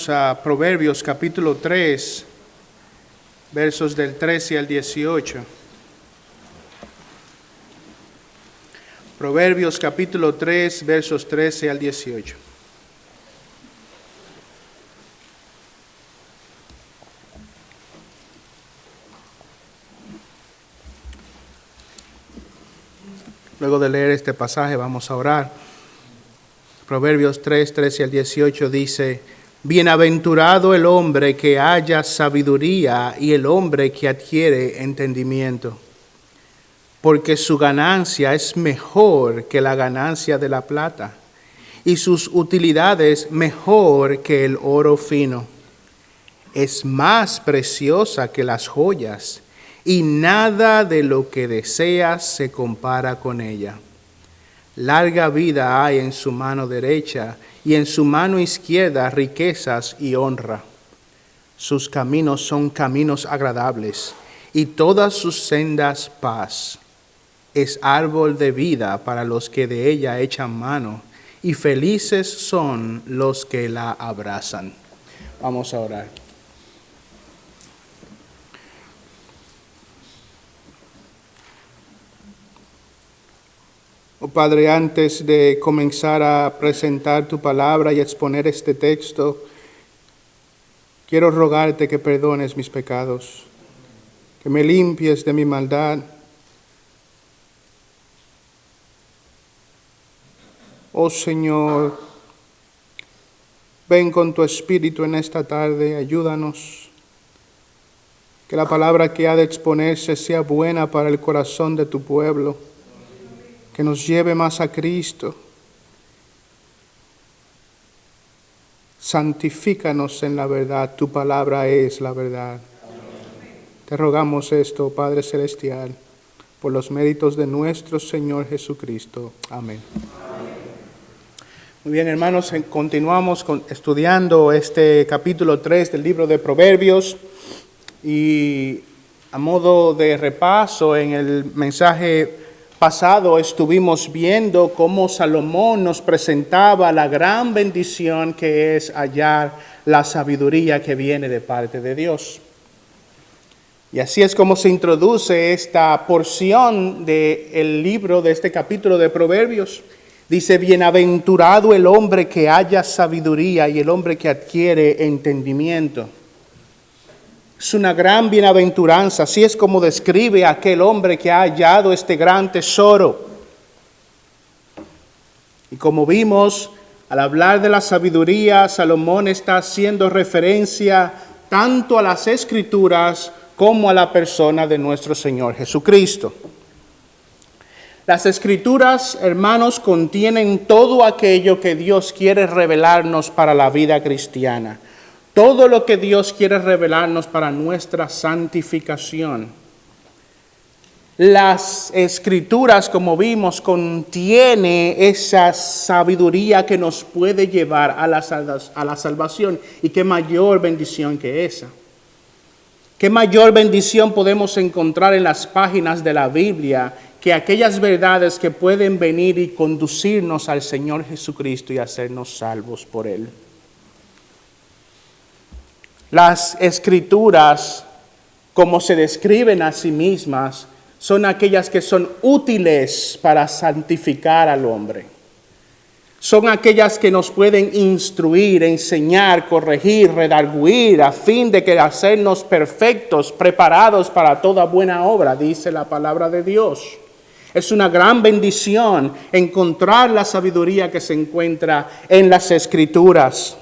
A Proverbios capítulo 3, versos del 13 al 18. Proverbios capítulo 3, versos 13 al 18. Luego de leer este pasaje vamos a orar. Proverbios 3, 13 al 18 dice: Bienaventurado el hombre que haya sabiduría y el hombre que adquiere entendimiento, porque su ganancia es mejor que la ganancia de la plata, y sus utilidades mejor que el oro fino. Es más preciosa que las joyas, y nada de lo que deseas se compara con ella. Larga vida hay en su mano derecha, y en su mano izquierda riquezas y honra. Sus caminos son caminos agradables, y todas sus sendas paz. Es árbol de vida para los que de ella echan mano, y felices son los que la abrazan. Vamos a orar. Oh Padre, antes de comenzar a presentar tu palabra y exponer este texto, quiero rogarte que perdones mis pecados, que me limpies de mi maldad. Oh Señor, ven con tu Espíritu en esta tarde, ayúdanos. Que la palabra que ha de exponerse sea buena para el corazón de tu pueblo, que nos lleve más a Cristo. Santifícanos en la verdad, tu palabra es la verdad. Amén. Te rogamos esto, Padre Celestial, por los méritos de nuestro Señor Jesucristo. Amén. Amén. Muy bien, hermanos, continuamos estudiando este capítulo 3 del libro de Proverbios, y a modo de repaso, en el mensaje pasado estuvimos viendo cómo Salomón nos presentaba la gran bendición que es hallar la sabiduría que viene de parte de Dios. Y así es como se introduce esta porción del libro, de este capítulo de Proverbios. Dice: bienaventurado el hombre que haya sabiduría y el hombre que adquiere entendimiento. Es una gran bienaventuranza, así es como describe a aquel hombre que ha hallado este gran tesoro. Y como vimos, al hablar de la sabiduría, Salomón está haciendo referencia tanto a las Escrituras como a la persona de nuestro Señor Jesucristo. Las Escrituras, hermanos, contienen todo aquello que Dios quiere revelarnos para la vida cristiana. Todo lo que Dios quiere revelarnos para nuestra santificación. Las Escrituras, como vimos, contiene esa sabiduría que nos puede llevar a la salvación. Y qué mayor bendición que esa. Qué mayor bendición podemos encontrar en las páginas de la Biblia que aquellas verdades que pueden venir y conducirnos al Señor Jesucristo y hacernos salvos por Él. Las Escrituras, como se describen a sí mismas, son aquellas que son útiles para santificar al hombre. Son aquellas que nos pueden instruir, enseñar, corregir, redarguir, a fin de que hacernos perfectos, preparados para toda buena obra, dice la palabra de Dios. Es una gran bendición encontrar la sabiduría que se encuentra en las Escrituras.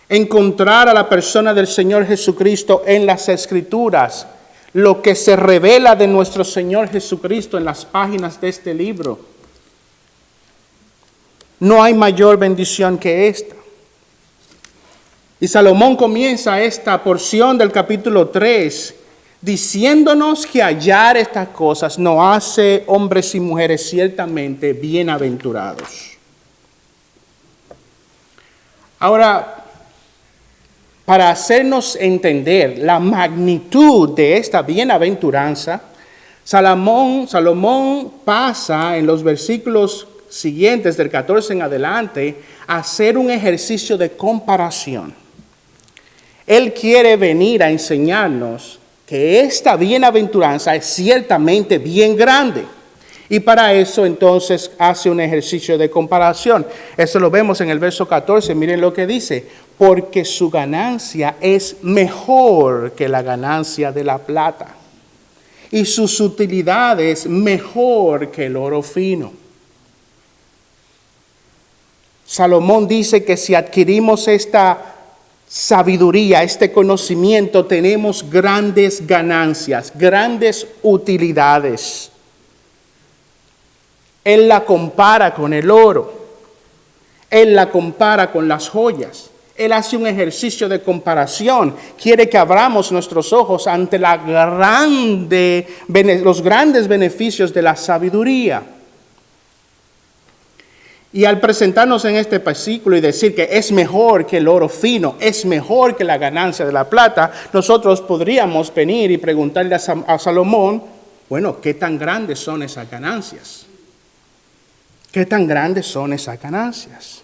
Encontrar a la persona del Señor Jesucristo en las Escrituras, lo que se revela de nuestro Señor Jesucristo en las páginas de este libro. No hay mayor bendición que esta. Y Salomón comienza esta porción del capítulo 3 diciéndonos que hallar estas cosas nos hace hombres y mujeres ciertamente bienaventurados. Ahora, para hacernos entender la magnitud de esta bienaventuranza, Salomón pasa en los versículos siguientes, del 14 en adelante, a hacer un ejercicio de comparación. Él quiere venir a enseñarnos que esta bienaventuranza es ciertamente bien grande. Y para eso entonces hace un ejercicio de comparación. Eso lo vemos en el verso 14. Miren lo que dice. Porque su ganancia es mejor que la ganancia de la plata. Y sus utilidades mejor que el oro fino. Salomón dice que si adquirimos esta sabiduría, este conocimiento, tenemos grandes ganancias, grandes utilidades. Él la compara con el oro. Él la compara con las joyas. Él hace un ejercicio de comparación. Quiere que abramos nuestros ojos ante los grandes beneficios de la sabiduría. Y al presentarnos en este versículo y decir que es mejor que el oro fino, es mejor que la ganancia de la plata, nosotros podríamos venir y preguntarle a Salomón, bueno, ¿qué tan grandes son esas ganancias? ¿Qué tan grandes son esas ganancias?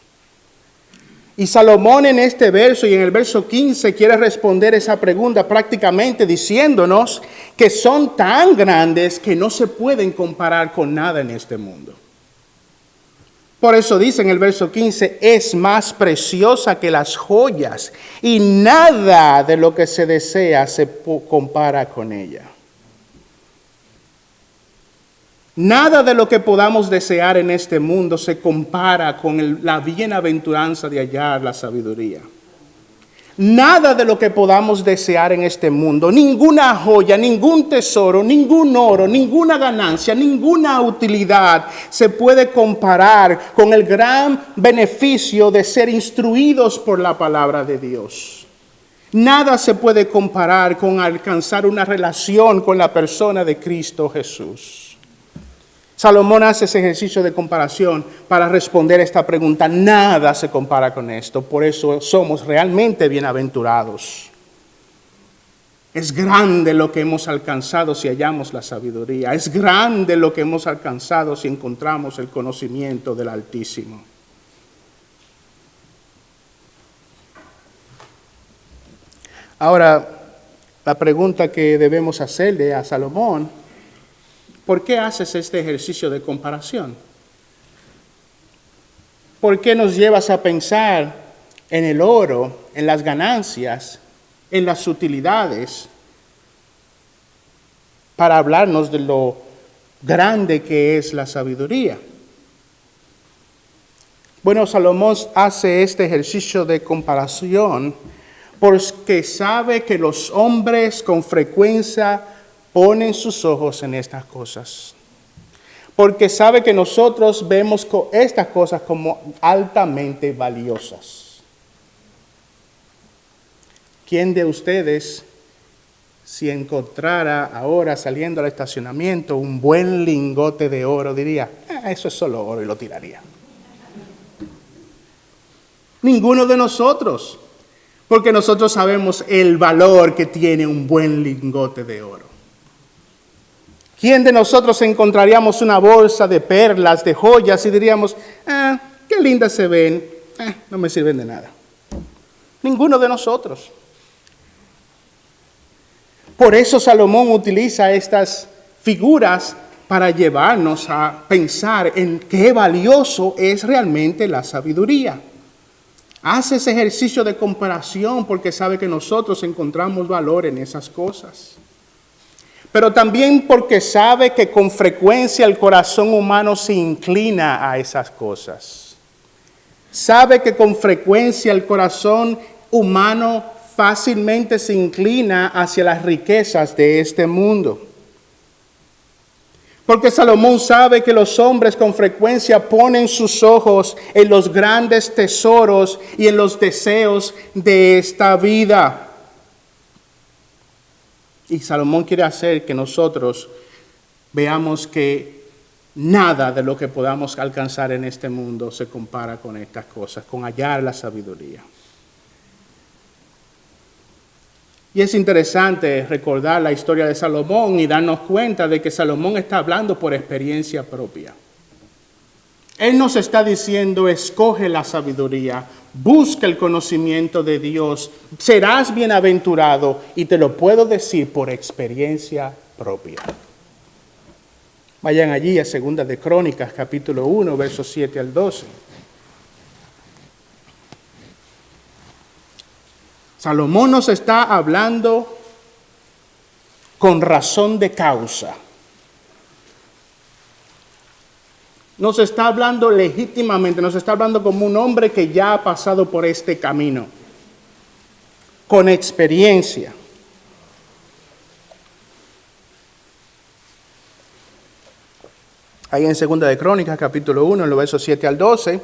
Y Salomón en este verso y en el verso 15 quiere responder esa pregunta prácticamente diciéndonos que son tan grandes que no se pueden comparar con nada en este mundo. Por eso dice en el verso 15, es más preciosa que las joyas y nada de lo que se desea se compara con ella. Nada de lo que podamos desear en este mundo se compara con la bienaventuranza de hallar la sabiduría. Nada de lo que podamos desear en este mundo, ninguna joya, ningún tesoro, ningún oro, ninguna ganancia, ninguna utilidad se puede comparar con el gran beneficio de ser instruidos por la palabra de Dios. Nada se puede comparar con alcanzar una relación con la persona de Cristo Jesús. Salomón hace ese ejercicio de comparación para responder esta pregunta. Nada se compara con esto, por eso somos realmente bienaventurados. Es grande lo que hemos alcanzado si hallamos la sabiduría. Es grande lo que hemos alcanzado si encontramos el conocimiento del Altísimo. Ahora, la pregunta que debemos hacerle a Salomón, ¿por qué haces este ejercicio de comparación? ¿Por qué nos llevas a pensar en el oro, en las ganancias, en las utilidades, para hablarnos de lo grande que es la sabiduría? Bueno, Salomón hace este ejercicio de comparación porque sabe que los hombres con frecuencia ponen sus ojos en estas cosas. Porque sabe que nosotros vemos estas cosas como altamente valiosas. ¿Quién de ustedes, si encontrara ahora saliendo al estacionamiento un buen lingote de oro, diría, eso es solo oro, y lo tiraría? Ninguno de nosotros, porque nosotros sabemos el valor que tiene un buen lingote de oro. ¿Quién de nosotros encontraríamos una bolsa de perlas, de joyas y diríamos, qué lindas se ven, no me sirven de nada? Ninguno de nosotros. Por eso Salomón utiliza estas figuras para llevarnos a pensar en qué valioso es realmente la sabiduría. Hace ese ejercicio de comparación porque sabe que nosotros encontramos valor en esas cosas. Pero también porque sabe que con frecuencia el corazón humano se inclina a esas cosas. Sabe que con frecuencia el corazón humano fácilmente se inclina hacia las riquezas de este mundo. Porque Salomón sabe que los hombres con frecuencia ponen sus ojos en los grandes tesoros y en los deseos de esta vida. Y Salomón quiere hacer que nosotros veamos que nada de lo que podamos alcanzar en este mundo se compara con estas cosas, con hallar la sabiduría. Y es interesante recordar la historia de Salomón y darnos cuenta de que Salomón está hablando por experiencia propia. Él nos está diciendo, escoge la sabiduría, busca el conocimiento de Dios, serás bienaventurado, y te lo puedo decir por experiencia propia. Vayan allí a 2 de Crónicas, capítulo 1, versos 7 al 12. Salomón nos está hablando con razón de causa. Nos está hablando legítimamente, nos está hablando como un hombre que ya ha pasado por este camino, con experiencia. Ahí en 2 de Crónicas, capítulo 1, en los versos 7 al 12,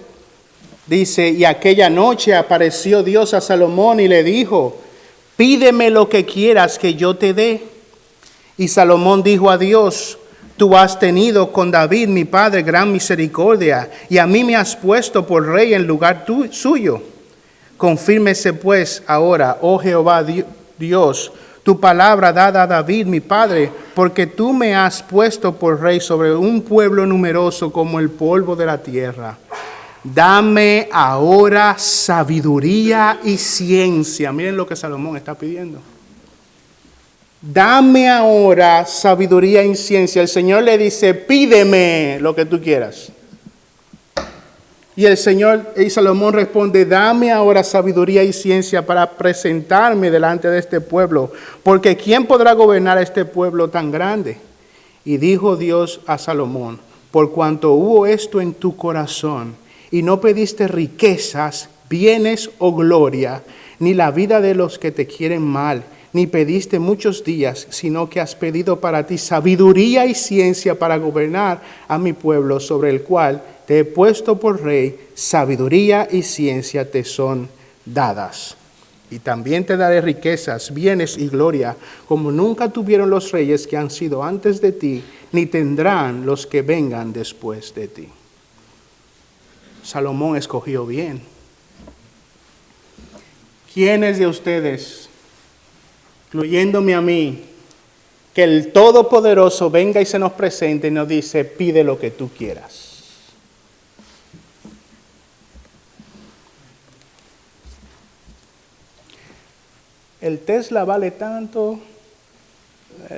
dice, y aquella noche apareció Dios a Salomón y le dijo, pídeme lo que quieras que yo te dé. Y Salomón dijo a Dios, tú has tenido con David, mi padre, gran misericordia, y a mí me has puesto por rey en lugar suyo. Confírmese pues ahora, oh Jehová Dios, tu palabra dada a David, mi padre, porque tú me has puesto por rey sobre un pueblo numeroso como el polvo de la tierra. Dame ahora sabiduría y ciencia. Miren lo que Salomón está pidiendo. Dame ahora sabiduría y ciencia. El Señor le dice, pídeme lo que tú quieras. Y Salomón responde, dame ahora sabiduría y ciencia para presentarme delante de este pueblo, porque ¿quién podrá gobernar este pueblo tan grande? Y dijo Dios a Salomón, por cuanto hubo esto en tu corazón, y no pediste riquezas, bienes o gloria, ni la vida de los que te quieren mal, ni pediste muchos días, sino que has pedido para ti sabiduría y ciencia para gobernar a mi pueblo, sobre el cual te he puesto por rey, sabiduría y ciencia te son dadas. Y también te daré riquezas, bienes y gloria, como nunca tuvieron los reyes que han sido antes de ti, ni tendrán los que vengan después de ti. Salomón escogió bien. ¿Quiénes de ustedes, incluyéndome a mí, que el Todopoderoso venga y se nos presente y nos dice, pide lo que tú quieras? El Tesla vale tanto,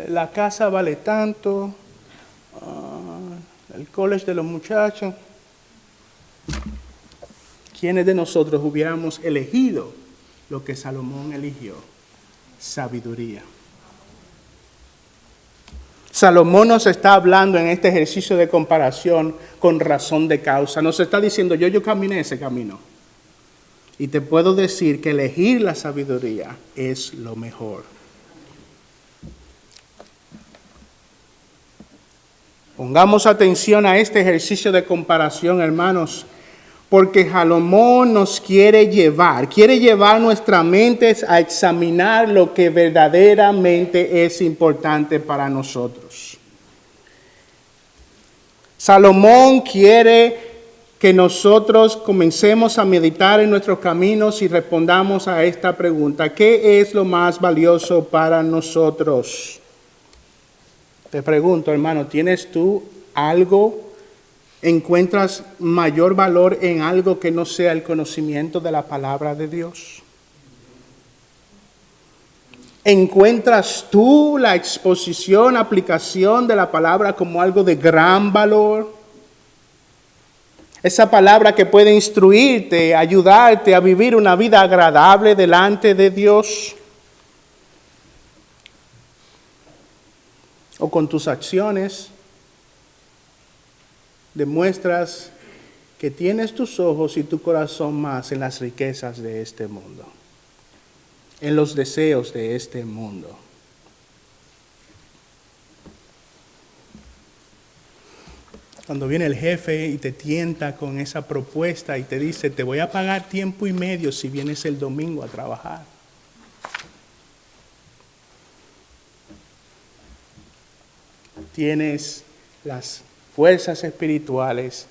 la casa vale tanto, el college de los muchachos. ¿Quiénes de nosotros hubiéramos elegido lo que Salomón eligió? Sabiduría. Salomón nos está hablando en este ejercicio de comparación con razón de causa. Nos está diciendo, yo caminé ese camino. Y te puedo decir que elegir la sabiduría es lo mejor. Pongamos atención a este ejercicio de comparación, hermanos, porque Salomón nos quiere llevar nuestras mentes a examinar lo que verdaderamente es importante para nosotros. Salomón quiere que nosotros comencemos a meditar en nuestros caminos y respondamos a esta pregunta: ¿qué es lo más valioso para nosotros? Te pregunto, hermano, ¿tienes tú algo? ¿Encuentras mayor valor en algo que no sea el conocimiento de la palabra de Dios? ¿Encuentras tú la exposición, aplicación de la palabra como algo de gran valor? Esa palabra que puede instruirte, ayudarte a vivir una vida agradable delante de Dios. O con tus acciones demuestras que tienes tus ojos y tu corazón más en las riquezas de este mundo, en los deseos de este mundo. Cuando viene el jefe y te tienta con esa propuesta y te dice, te voy a pagar tiempo y medio si vienes el domingo a trabajar. Tienes las fuerzas espirituales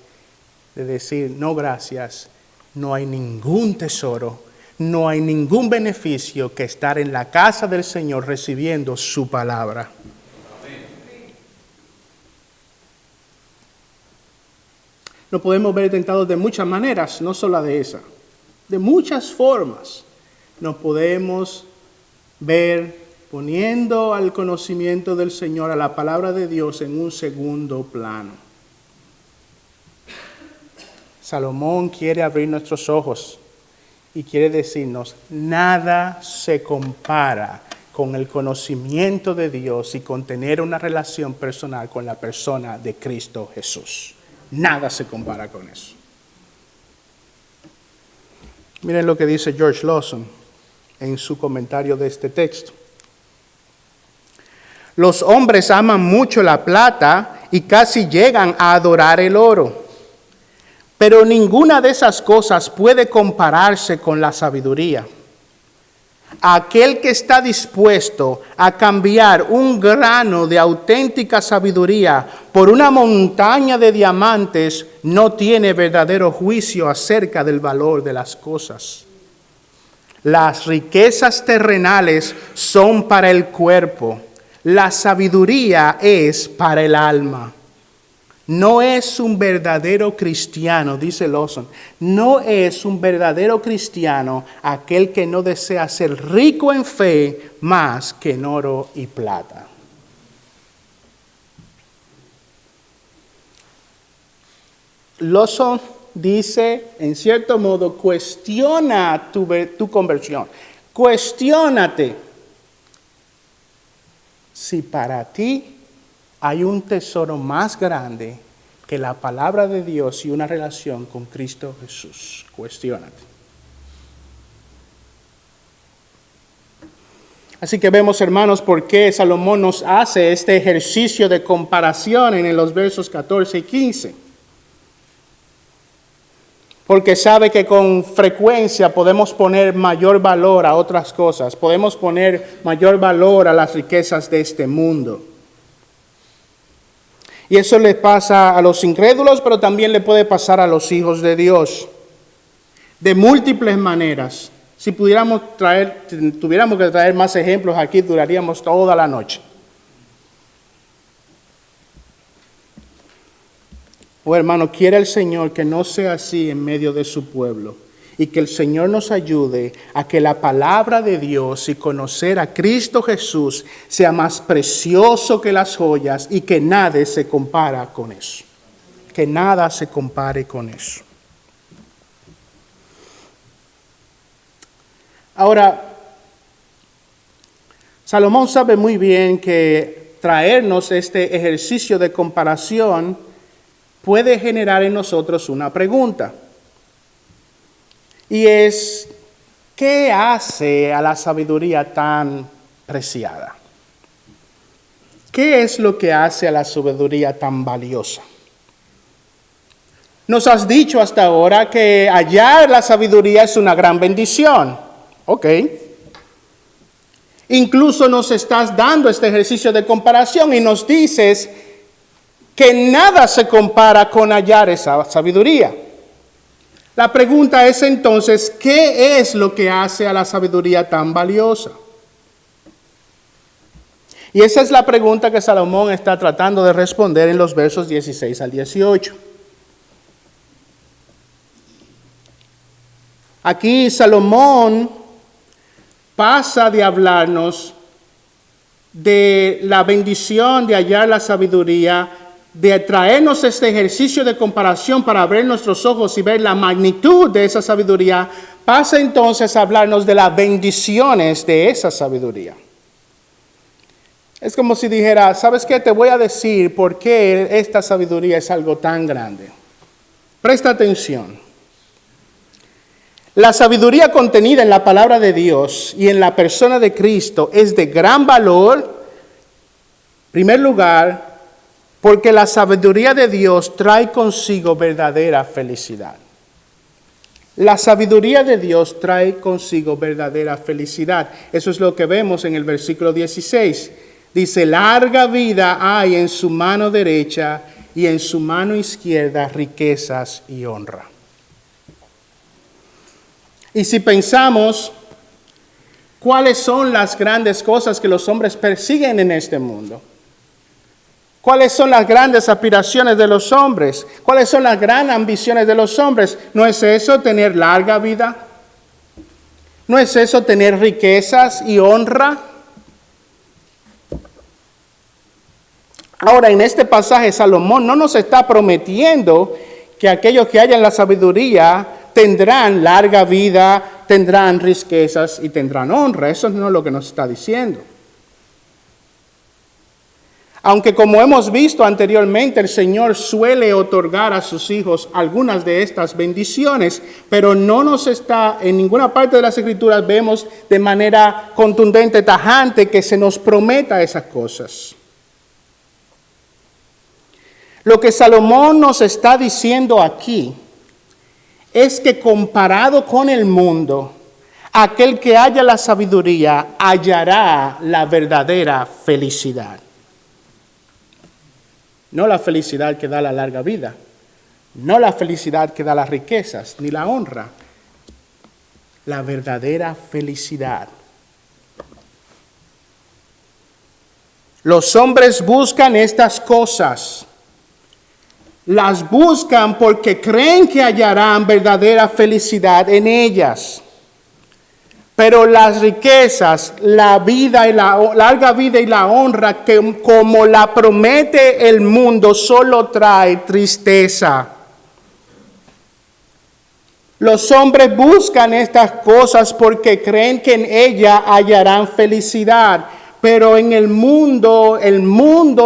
de decir, no gracias, no hay ningún tesoro, no hay ningún beneficio que estar en la casa del Señor recibiendo su palabra. Nos podemos ver tentados de muchas maneras, no solo de esa. De muchas formas nos podemos ver poniendo al conocimiento del Señor, a la palabra de Dios, en un segundo plano. Salomón quiere abrir nuestros ojos y quiere decirnos, nada se compara con el conocimiento de Dios y con tener una relación personal con la persona de Cristo Jesús. Nada se compara con eso. Miren lo que dice George Lawson en su comentario de este texto. Los hombres aman mucho la plata y casi llegan a adorar el oro. Pero ninguna de esas cosas puede compararse con la sabiduría. Aquel que está dispuesto a cambiar un grano de auténtica sabiduría por una montaña de diamantes no tiene verdadero juicio acerca del valor de las cosas. Las riquezas terrenales son para el cuerpo, la sabiduría es para el alma. No es un verdadero cristiano, dice Lawson, no es un verdadero cristiano aquel que no desea ser rico en fe más que en oro y plata. Lawson dice, en cierto modo, cuestiona tu conversión. Cuestiónate si para ti hay un tesoro más grande que la palabra de Dios y una relación con Cristo Jesús. Cuestiónate. Así que vemos, hermanos, por qué Salomón nos hace este ejercicio de comparación en los versos 14 y 15. Porque sabe que con frecuencia podemos poner mayor valor a otras cosas. Podemos poner mayor valor a las riquezas de este mundo. Y eso le pasa a los incrédulos, pero también le puede pasar a los hijos de Dios. De múltiples maneras. Si tuviéramos que traer más ejemplos aquí, duraríamos toda la noche. Oh, hermano, quiere el Señor que no sea así en medio de su pueblo. Y que el Señor nos ayude a que la palabra de Dios y conocer a Cristo Jesús sea más precioso que las joyas y que nada se compara con eso. Que nada se compare con eso. Ahora, Salomón sabe muy bien que traernos este ejercicio de comparación puede generar en nosotros una pregunta. Y es, ¿qué hace a la sabiduría tan preciada? ¿Qué es lo que hace a la sabiduría tan valiosa? Nos has dicho hasta ahora que hallar la sabiduría es una gran bendición. Ok. Incluso nos estás dando este ejercicio de comparación y nos dices que nada se compara con hallar esa sabiduría. La pregunta es entonces, ¿qué es lo que hace a la sabiduría tan valiosa? Y esa es la pregunta que Salomón está tratando de responder en los versos 16 al 18. Aquí Salomón pasa de hablarnos de la bendición de hallar la sabiduría, de traernos este ejercicio de comparación para abrir nuestros ojos y ver la magnitud de esa sabiduría, pasa entonces a hablarnos de las bendiciones de esa sabiduría. Es como si dijera, ¿sabes qué? Te voy a decir por qué esta sabiduría es algo tan grande. Presta atención. La sabiduría contenida en la palabra de Dios y en la persona de Cristo es de gran valor, en primer lugar, porque la sabiduría de Dios trae consigo verdadera felicidad. La sabiduría de Dios trae consigo verdadera felicidad. Eso es lo que vemos en el versículo 16. Dice, larga vida hay en su mano derecha y en su mano izquierda riquezas y honra. Y si pensamos, ¿cuáles son las grandes cosas que los hombres persiguen en este mundo? ¿Cuáles son las grandes aspiraciones de los hombres? ¿Cuáles son las grandes ambiciones de los hombres? ¿No es eso tener larga vida? ¿No es eso tener riquezas y honra? Ahora, en este pasaje, Salomón no nos está prometiendo que aquellos que hayan la sabiduría tendrán larga vida, tendrán riquezas y tendrán honra. Eso no es lo que nos está diciendo. Aunque como hemos visto anteriormente, el Señor suele otorgar a sus hijos algunas de estas bendiciones, pero no nos está, en ninguna parte de las Escrituras vemos de manera contundente, tajante, que se nos prometa esas cosas. Lo que Salomón nos está diciendo aquí es que comparado con el mundo, aquel que haya la sabiduría hallará la verdadera felicidad. No la felicidad que da la larga vida, no la felicidad que da las riquezas, ni la honra. La verdadera felicidad. Los hombres buscan estas cosas. Las buscan porque creen que hallarán verdadera felicidad en ellas. Pero las riquezas, la vida y la larga vida y la honra, que como la promete el mundo, solo trae tristeza. Los hombres buscan estas cosas porque creen que en ella hallarán felicidad. Pero en el mundo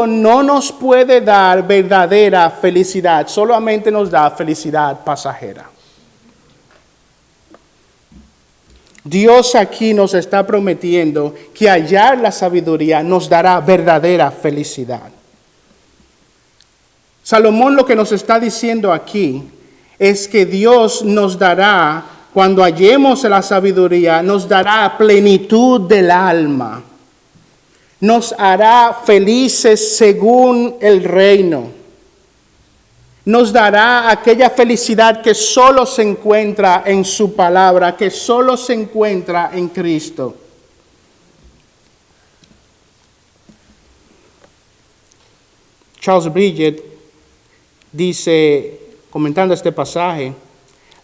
no nos puede dar verdadera felicidad. Solamente nos da felicidad pasajera. Dios aquí nos está prometiendo que hallar la sabiduría nos dará verdadera felicidad. Salomón lo que nos está diciendo aquí es que Dios nos dará, cuando hallemos la sabiduría, nos dará plenitud del alma. Nos hará felices según el reino. Nos dará aquella felicidad que solo se encuentra en su palabra, que solo se encuentra en Cristo. Charles Bridget dice, comentando este pasaje,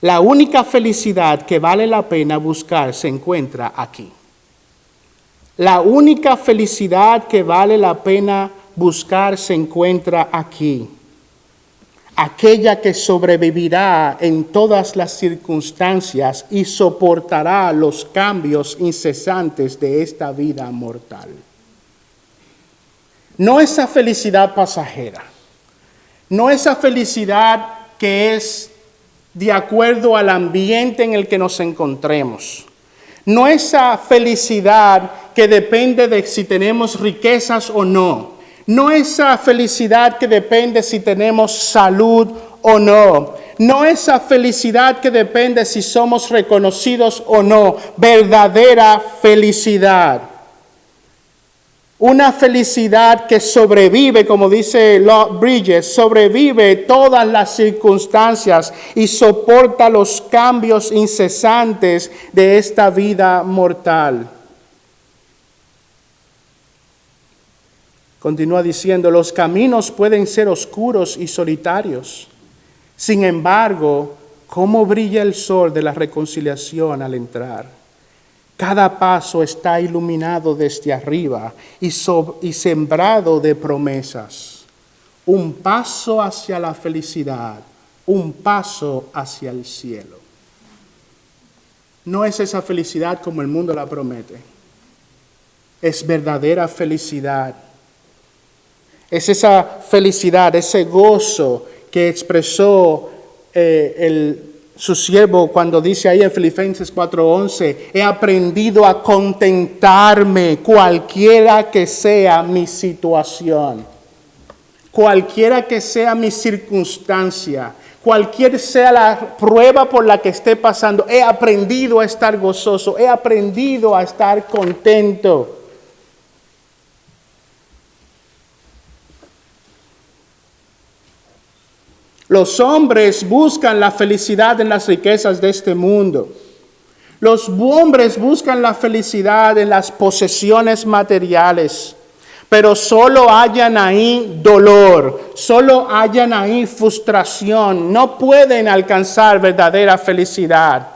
la única felicidad que vale la pena buscar se encuentra aquí. La única felicidad que vale la pena buscar se encuentra aquí. Aquella que sobrevivirá en todas las circunstancias y soportará los cambios incesantes de esta vida mortal. No esa felicidad pasajera, no esa felicidad que es de acuerdo al ambiente en el que nos encontremos. No esa felicidad que depende de si tenemos riquezas o no. No esa felicidad que depende si tenemos salud o no. No esa felicidad que depende si somos reconocidos o no. Verdadera felicidad. Una felicidad que sobrevive, como dice Lord Bridges, sobrevive todas las circunstancias y soporta los cambios incesantes de esta vida mortal. Continúa diciendo, los caminos pueden ser oscuros y solitarios. Sin embargo, ¿cómo brilla el sol de la reconciliación al entrar? Cada paso está iluminado desde arriba y sembrado de promesas. Un paso hacia la felicidad, un paso hacia el cielo. No es esa felicidad como el mundo la promete. Es verdadera felicidad. Es esa felicidad, ese gozo que expresó su siervo cuando dice ahí en Filipenses 4:11, he aprendido a contentarme cualquiera que sea mi situación, cualquiera que sea mi circunstancia, cualquier sea la prueba por la que esté pasando, he aprendido a estar gozoso, he aprendido a estar contento. Los hombres buscan la felicidad en las riquezas de este mundo. Los hombres buscan la felicidad en las posesiones materiales. Pero solo hallan ahí dolor, solo hallan ahí frustración, no pueden alcanzar verdadera felicidad.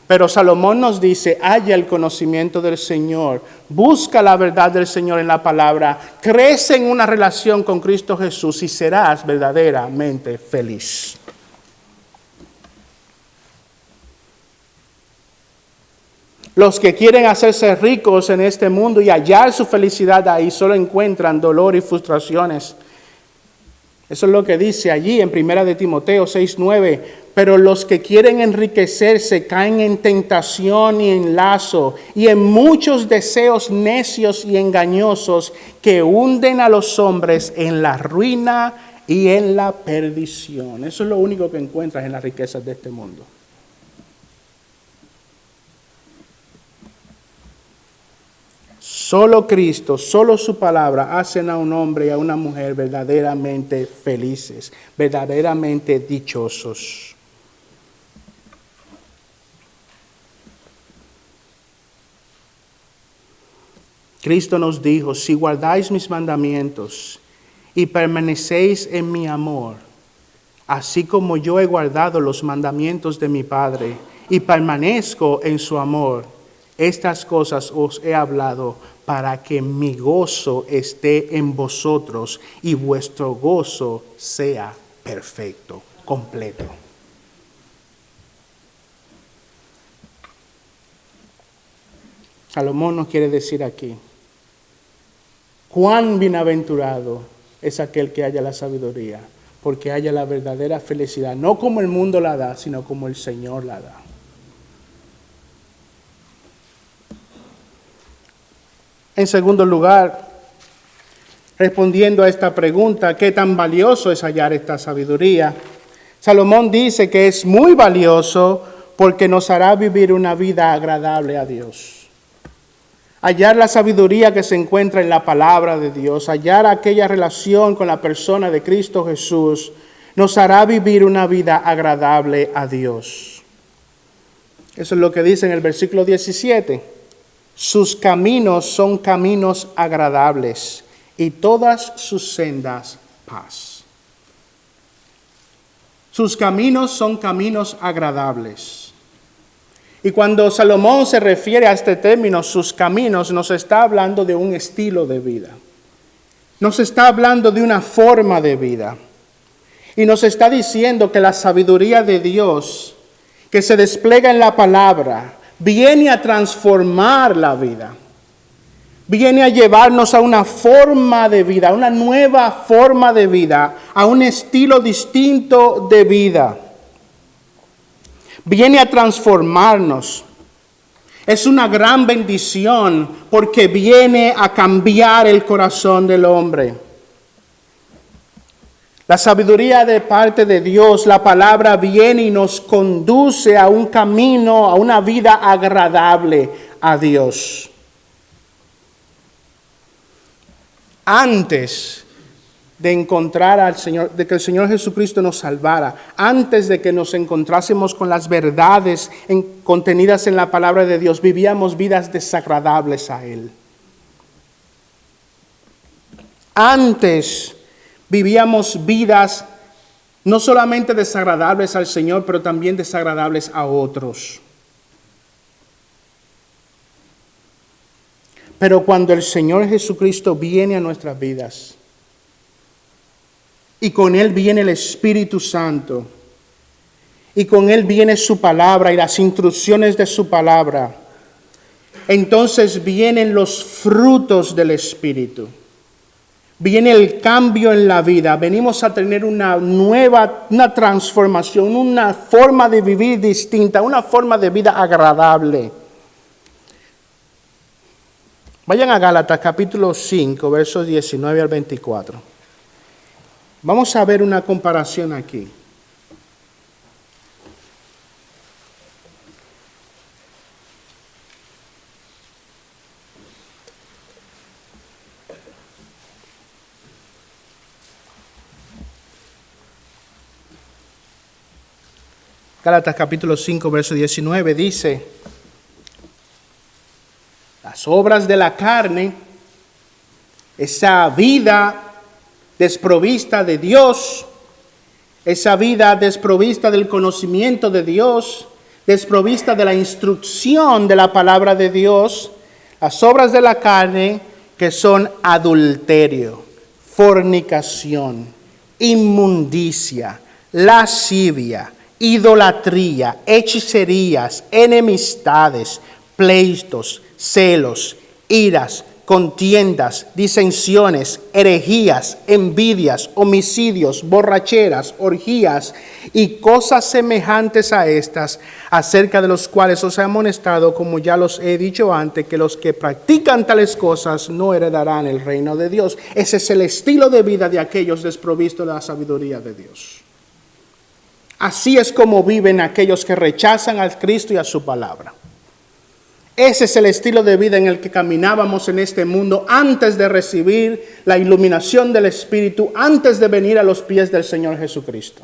Pero Salomón nos dice, halla el conocimiento del Señor, busca la verdad del Señor en la palabra, crece en una relación con Cristo Jesús y serás verdaderamente feliz. Los que quieren hacerse ricos en este mundo y hallar su felicidad ahí solo encuentran dolor y frustraciones. Eso es lo que dice allí en 1 Timoteo 6:9. Pero los que quieren enriquecerse caen en tentación y en lazo y en muchos deseos necios y engañosos que hunden a los hombres en la ruina y en la perdición. Eso es lo único que encuentras en las riquezas de este mundo. Solo Cristo, solo su palabra hacen a un hombre y a una mujer verdaderamente felices, verdaderamente dichosos. Cristo nos dijo, si guardáis mis mandamientos y permanecéis en mi amor, así como yo he guardado los mandamientos de mi Padre y permanezco en su amor, estas cosas os he hablado para que mi gozo esté en vosotros y vuestro gozo sea perfecto, completo. Salomón nos quiere decir aquí, cuán bienaventurado es aquel que haya la sabiduría, porque haya la verdadera felicidad, no como el mundo la da, sino como el Señor la da. En segundo lugar, respondiendo a esta pregunta, ¿qué tan valioso es hallar esta sabiduría? Salomón dice que es muy valioso porque nos hará vivir una vida agradable a Dios. Hallar la sabiduría que se encuentra en la palabra de Dios, hallar aquella relación con la persona de Cristo Jesús, nos hará vivir una vida agradable a Dios. Eso es lo que dice en el versículo 17. Sus caminos son caminos agradables y todas sus sendas paz. Sus caminos son caminos agradables. Y cuando Salomón se refiere a este término, sus caminos, nos está hablando de un estilo de vida. Nos está hablando de una forma de vida. Y nos está diciendo que la sabiduría de Dios, que se despliega en la palabra, viene a transformar la vida. Viene a llevarnos a una forma de vida, a una nueva forma de vida, a un estilo distinto de vida. Viene a transformarnos. Es una gran bendición porque viene a cambiar el corazón del hombre. La sabiduría de parte de Dios, la palabra viene y nos conduce a un camino, a una vida agradable a Dios. Antes de encontrar al Señor, de que el Señor Jesucristo nos salvara, antes de que nos encontrásemos con las verdades contenidas en la palabra de Dios, vivíamos vidas desagradables a Él. Antes vivíamos vidas no solamente desagradables al Señor, pero también desagradables a otros. Pero cuando el Señor Jesucristo viene a nuestras vidas, y con Él viene el Espíritu Santo, y con Él viene su palabra y las instrucciones de su palabra, entonces vienen los frutos del Espíritu. Viene el cambio en la vida, venimos a tener una transformación, una forma de vivir distinta, una forma de vida agradable. Vayan a Gálatas capítulo 5, versos 19 al 24. Vamos a ver una comparación aquí. Gálatas capítulo 5, verso 19 dice, las obras de la carne esa vida desprovista de Dios, esa vida desprovista del conocimiento de Dios, desprovista de la instrucción de la palabra de Dios, las obras de la carne que son adulterio, fornicación, inmundicia, lascivia, idolatría, hechicerías, enemistades, pleitos, celos, iras, contiendas, disensiones, herejías, envidias, homicidios, borracheras, orgías y cosas semejantes a estas, acerca de los cuales os he amonestado, como ya los he dicho antes, que los que practican tales cosas no heredarán el reino de Dios. Ese es el estilo de vida de aquellos desprovistos de la sabiduría de Dios. Así es como viven aquellos que rechazan a Cristo y a su palabra. Ese es el estilo de vida en el que caminábamos en este mundo antes de recibir la iluminación del Espíritu, antes de venir a los pies del Señor Jesucristo.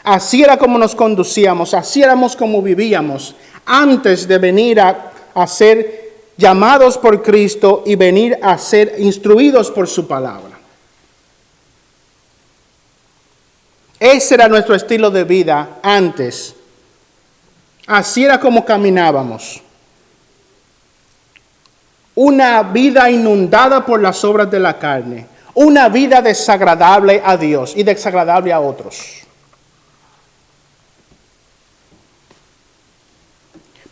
Así era como nos conducíamos, así éramos como vivíamos, antes de venir a ser llamados por Cristo y venir a ser instruidos por su palabra. Ese era nuestro estilo de vida antes. Así era como caminábamos. Una vida inundada por las obras de la carne. Una vida desagradable a Dios y desagradable a otros.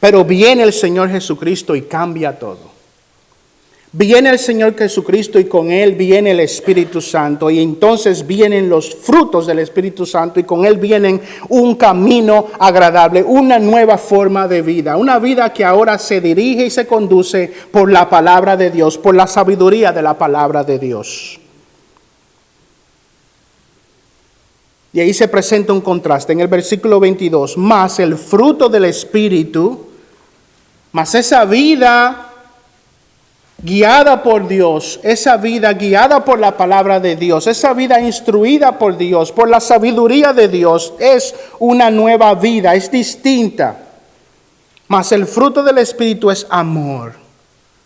Pero viene el Señor Jesucristo y cambia todo. Viene el Señor Jesucristo y con Él viene el Espíritu Santo. Y entonces vienen los frutos del Espíritu Santo y con Él vienen un camino agradable, una nueva forma de vida. Una vida que ahora se dirige y se conduce por la palabra de Dios, por la sabiduría de la palabra de Dios. Y ahí se presenta un contraste en el versículo 22. Más el fruto del Espíritu, más esa vida guiada por Dios, esa vida guiada por la palabra de Dios, esa vida instruida por Dios, por la sabiduría de Dios, es una nueva vida, es distinta. Mas el fruto del Espíritu es amor,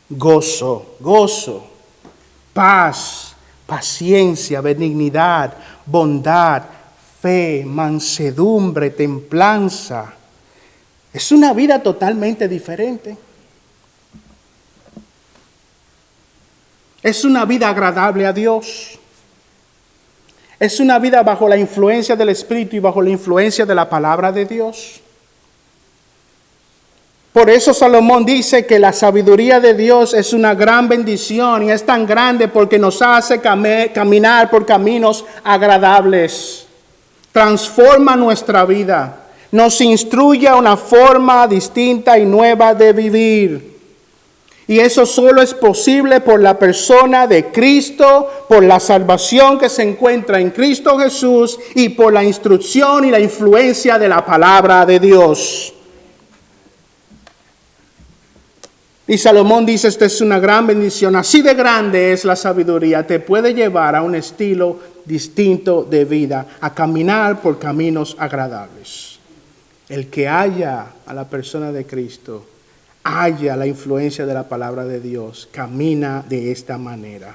gozo, paz, paciencia, benignidad, bondad, fe, mansedumbre, templanza. Es una vida totalmente diferente. Es una vida agradable a Dios. Es una vida bajo la influencia del Espíritu y bajo la influencia de la palabra de Dios. Por eso Salomón dice que la sabiduría de Dios es una gran bendición y es tan grande porque nos hace caminar por caminos agradables. Transforma nuestra vida. Nos instruye a una forma distinta y nueva de vivir. Y eso solo es posible por la persona de Cristo, por la salvación que se encuentra en Cristo Jesús y por la instrucción y la influencia de la palabra de Dios. Y Salomón dice, esta es una gran bendición, así de grande es la sabiduría, te puede llevar a un estilo distinto de vida, a caminar por caminos agradables. El que haya a la persona de Cristo, haya la influencia de la palabra de Dios, camina de esta manera.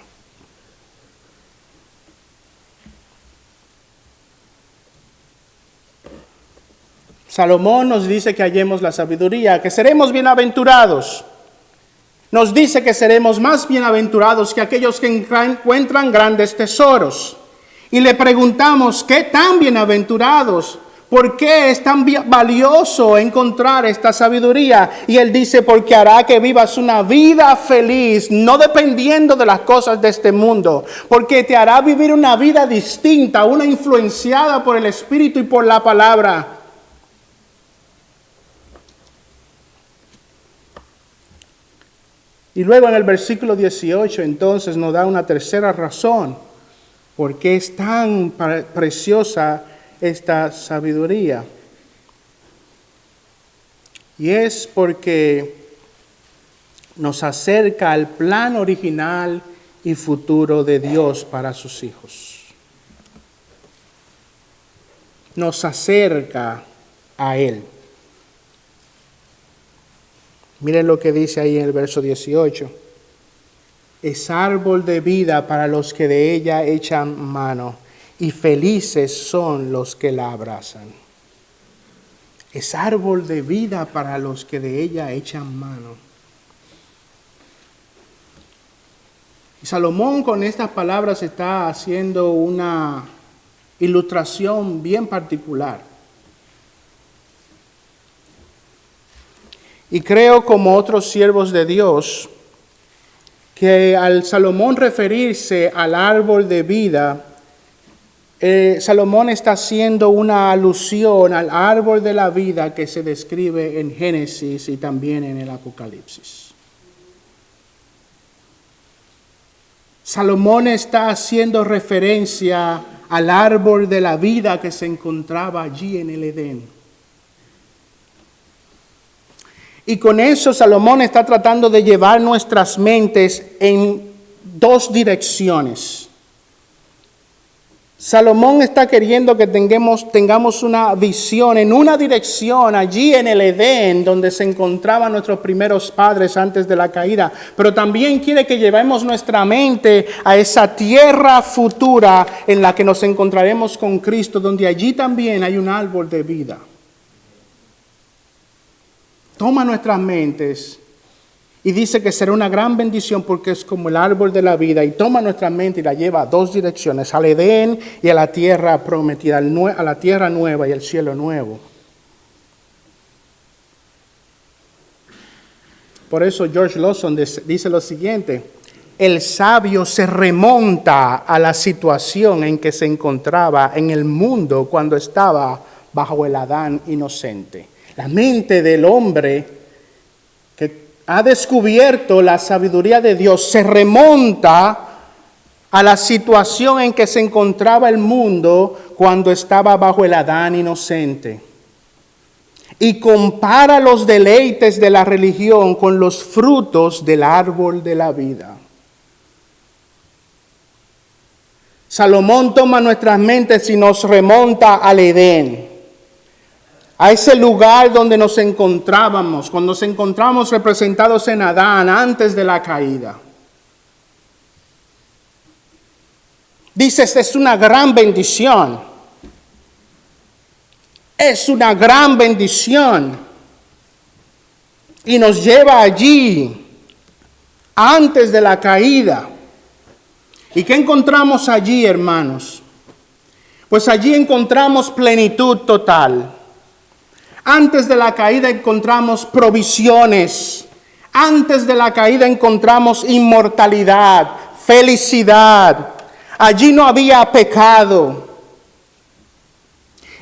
Salomón nos dice que hallemos la sabiduría, que seremos bienaventurados. Nos dice que seremos más bienaventurados que aquellos que encuentran grandes tesoros. Y le preguntamos, ¿qué tan bienaventurados? ¿Por qué es tan valioso encontrar esta sabiduría? Y él dice, porque hará que vivas una vida feliz, no dependiendo de las cosas de este mundo. Porque te hará vivir una vida distinta, una influenciada por el Espíritu y por la palabra. Y luego en el versículo 18 entonces nos da una tercera razón. ¿Por qué es tan preciosa esta sabiduría? Y es porque nos acerca al plan original y futuro de Dios para sus hijos. Nos acerca a Él. Miren lo que dice ahí en el verso 18. es árbol de vida para los que de ella echan mano, y felices son los que la abrazan. Es árbol de vida para los que de ella echan mano. Y Salomón con estas palabras está haciendo una ilustración bien particular. Y creo, como otros siervos de Dios, que al Salomón referirse al árbol de vida, Salomón está haciendo una alusión al árbol de la vida que se describe en Génesis y también en el Apocalipsis. Salomón está haciendo referencia al árbol de la vida que se encontraba allí en el Edén. Y con eso Salomón está tratando de llevar nuestras mentes en dos direcciones. Salomón está queriendo que tengamos una visión en una dirección allí en el Edén, donde se encontraban nuestros primeros padres antes de la caída, pero también quiere que llevemos nuestra mente a esa tierra futura en la que nos encontraremos con Cristo, donde allí también hay un árbol de vida. Toma nuestras mentes y dice que será una gran bendición porque es como el árbol de la vida, y toma nuestra mente y la lleva a dos direcciones, al Edén y a la tierra prometida, a la tierra nueva y el cielo nuevo. Por eso George Lawson dice lo siguiente: el sabio se remonta a la situación en que se encontraba en el mundo cuando estaba bajo el Adán inocente. La mente del hombre que ha descubierto la sabiduría de Dios se remonta a la situación en que se encontraba el mundo cuando estaba bajo el Adán inocente. Y compara los deleites de la religión con los frutos del árbol de la vida. Salomón toma nuestras mentes y nos remonta al Edén, a ese lugar donde nos encontrábamos, cuando nos encontramos representados en Adán antes de la caída. Dices, es una gran bendición. Es una gran bendición. Y nos lleva allí, antes de la caída. ¿Y qué encontramos allí, hermanos? Pues allí encontramos plenitud total. Antes de la caída encontramos provisiones. Antes de la caída encontramos inmortalidad, felicidad. Allí no había pecado.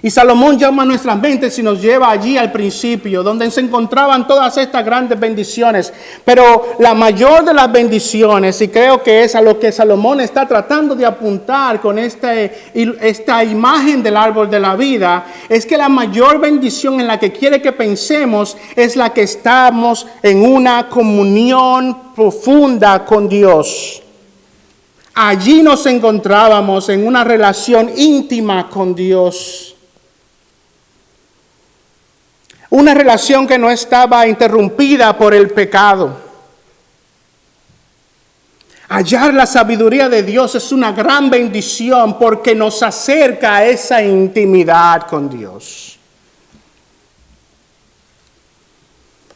Y Salomón llama a nuestras mentes y nos lleva allí al principio, donde se encontraban todas estas grandes bendiciones. Pero la mayor de las bendiciones, y creo que es a lo que Salomón está tratando de apuntar con esta imagen del árbol de la vida, es que la mayor bendición en la que quiere que pensemos es la que estamos en una comunión profunda con Dios. Allí nos encontrábamos en una relación íntima con Dios. Una relación que no estaba interrumpida por el pecado. Hallar la sabiduría de Dios es una gran bendición porque nos acerca a esa intimidad con Dios.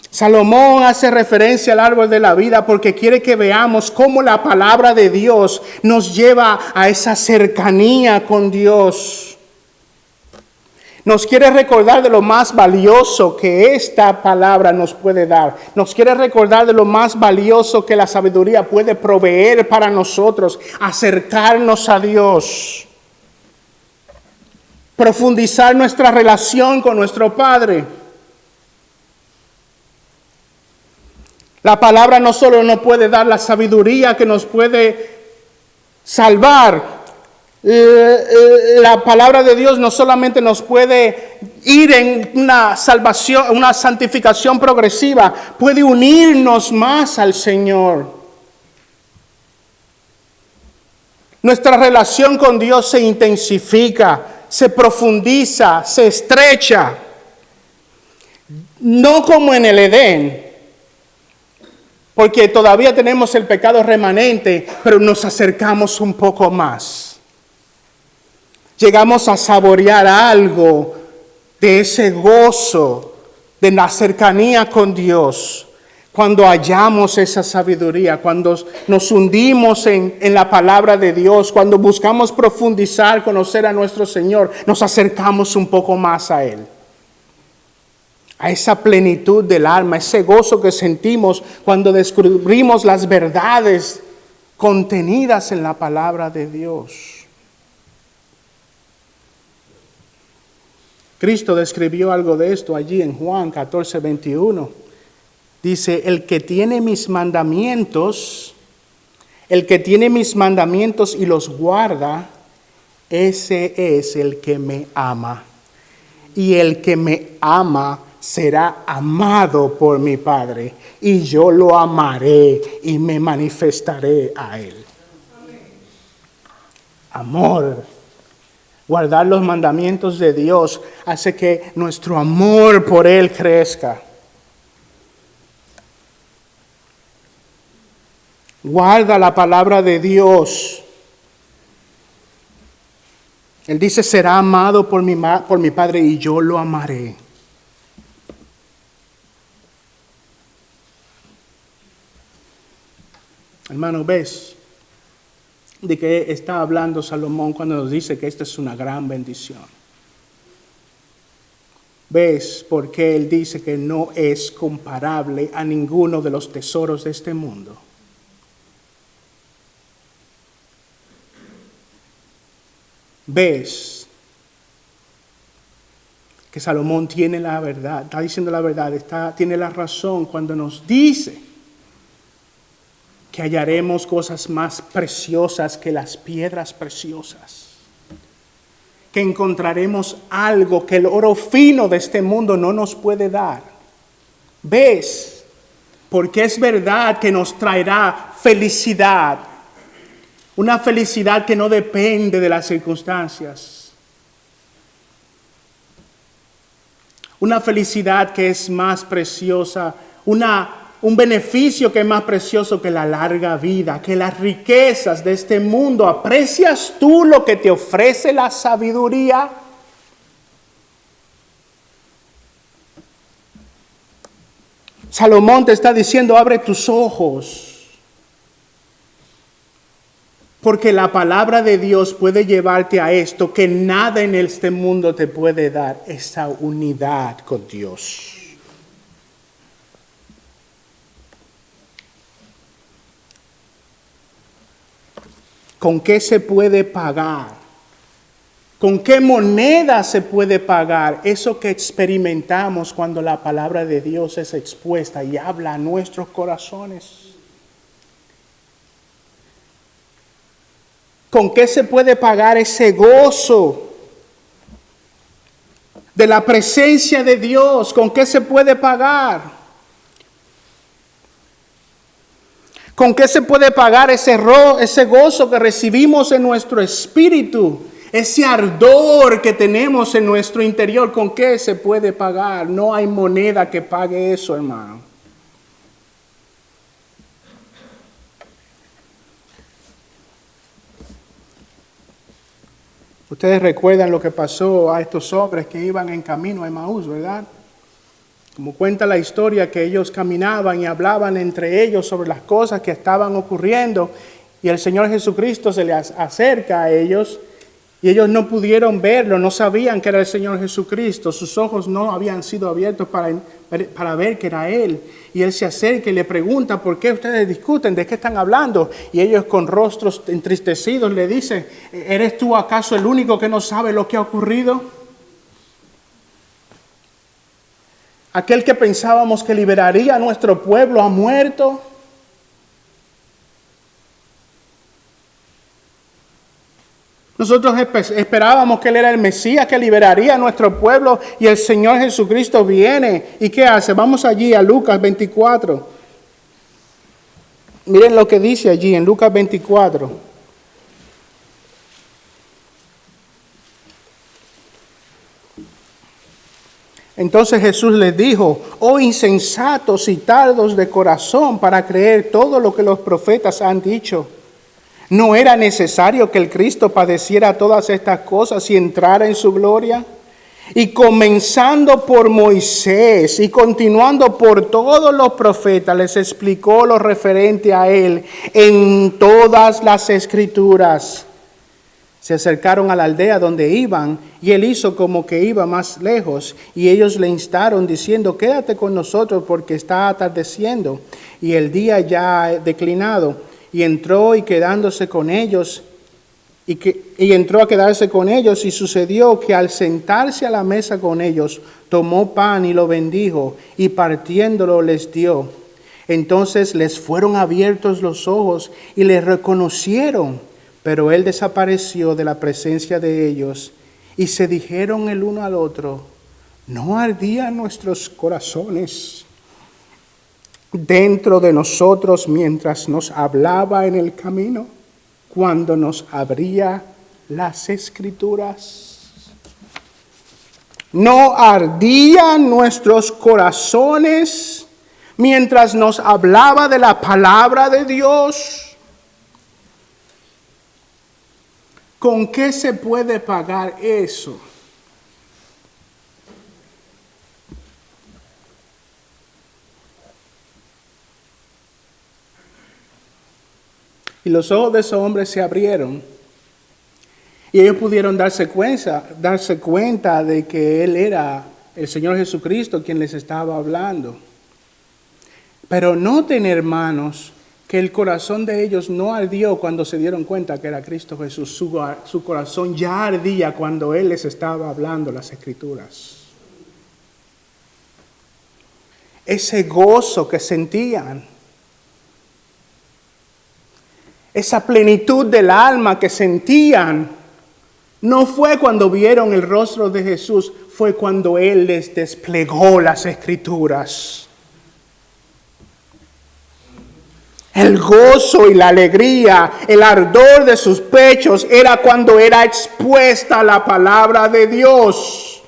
Salomón hace referencia al árbol de la vida porque quiere que veamos cómo la palabra de Dios nos lleva a esa cercanía con Dios. Nos quiere recordar de lo más valioso que esta palabra nos puede dar. Nos quiere recordar de lo más valioso que la sabiduría puede proveer para nosotros. Acercarnos a Dios. Profundizar nuestra relación con nuestro Padre. La palabra no solo nos puede dar la sabiduría que nos puede salvar. La palabra de Dios no solamente nos puede ir en una salvación, una santificación progresiva, puede unirnos más al Señor. Nuestra relación con Dios se intensifica, se profundiza, se estrecha. No como en el Edén, porque todavía tenemos el pecado remanente, pero nos acercamos un poco más. Llegamos a saborear algo de ese gozo, de la cercanía con Dios, cuando hallamos esa sabiduría, cuando nos hundimos en la palabra de Dios, cuando buscamos profundizar, conocer a nuestro Señor, nos acercamos un poco más a Él. A esa plenitud del alma, ese gozo que sentimos cuando descubrimos las verdades contenidas en la palabra de Dios. Cristo describió algo de esto allí en Juan 14:21. Dice, el que tiene mis mandamientos y los guarda, ese es el que me ama. Y el que me ama será amado por mi Padre, y yo lo amaré y me manifestaré a él. Amor. Guardar los mandamientos de Dios hace que nuestro amor por Él crezca. Guarda la palabra de Dios. Él dice, será amado por mi Padre y yo lo amaré. Hermano, ¿ves de qué está hablando Salomón cuando nos dice que esta es una gran bendición? ¿Ves por qué él dice que no es comparable a ninguno de los tesoros de este mundo? ¿Ves que Salomón tiene la verdad, está diciendo la verdad, tiene la razón cuando nos dice que hallaremos cosas más preciosas que las piedras preciosas? Que encontraremos algo que el oro fino de este mundo no nos puede dar. ¿Ves? Porque es verdad que nos traerá felicidad. Una felicidad que no depende de las circunstancias. Una felicidad que es más preciosa. Un beneficio que es más precioso que la larga vida, que las riquezas de este mundo. ¿Aprecias tú lo que te ofrece la sabiduría? Salomón te está diciendo, abre tus ojos. Porque la palabra de Dios puede llevarte a esto que nada en este mundo te puede dar, esa unidad con Dios. ¿Con qué se puede pagar? ¿Con qué moneda se puede pagar eso que experimentamos cuando la palabra de Dios es expuesta y habla a nuestros corazones? ¿Con qué se puede pagar ese gozo de la presencia de Dios? ¿Con qué se puede pagar? ¿Con qué se puede pagar ese gozo que recibimos en nuestro espíritu? Ese ardor que tenemos en nuestro interior, ¿con qué se puede pagar? No hay moneda que pague eso, hermano. Ustedes recuerdan lo que pasó a estos hombres que iban en camino a Emaús, ¿verdad? Como cuenta la historia que ellos caminaban y hablaban entre ellos sobre las cosas que estaban ocurriendo, y el Señor Jesucristo se les acerca a ellos y ellos no pudieron verlo, no sabían que era el Señor Jesucristo, sus ojos no habían sido abiertos para ver que era Él. Y Él se acerca y le pregunta, ¿por qué ustedes discuten? ¿De qué están hablando? Y ellos con rostros entristecidos le dicen, ¿eres tú acaso el único que no sabe lo que ha ocurrido? Aquel que pensábamos que liberaría a nuestro pueblo ha muerto. Nosotros esperábamos que Él era el Mesías que liberaría a nuestro pueblo, y el Señor Jesucristo viene. ¿Y qué hace? Vamos allí a Lucas 24. Miren lo que dice allí en Lucas 24. Entonces Jesús les dijo: oh insensatos y tardos de corazón para creer todo lo que los profetas han dicho. ¿No era necesario que el Cristo padeciera todas estas cosas y entrara en su gloria? Y comenzando por Moisés y continuando por todos los profetas, les explicó lo referente a él en todas las Escrituras. Se acercaron a la aldea donde iban, y él hizo como que iba más lejos, y ellos le instaron diciendo: quédate con nosotros porque está atardeciendo y el día ya ha declinado. Y entró y quedándose con ellos, y entró a quedarse con ellos, y sucedió que al sentarse a la mesa con ellos, tomó pan y lo bendijo, y partiéndolo les dio. Entonces les fueron abiertos los ojos y les reconocieron, pero él desapareció de la presencia de ellos, y se dijeron el uno al otro: ¿no ardían nuestros corazones dentro de nosotros mientras nos hablaba en el camino, cuando nos abría las Escrituras? ¿No ardían nuestros corazones mientras nos hablaba de la palabra de Dios? ¿Con qué se puede pagar eso? Y los ojos de esos hombres se abrieron, y ellos pudieron darse cuenta de que Él era el Señor Jesucristo quien les estaba hablando. Pero noten, hermanos, que el corazón de ellos no ardió cuando se dieron cuenta que era Cristo Jesús. Su corazón ya ardía cuando Él les estaba hablando las Escrituras. Ese gozo que sentían, esa plenitud del alma que sentían, no fue cuando vieron el rostro de Jesús, fue cuando Él les desplegó las Escrituras. El gozo y la alegría, el ardor de sus pechos era cuando era expuesta la palabra de Dios.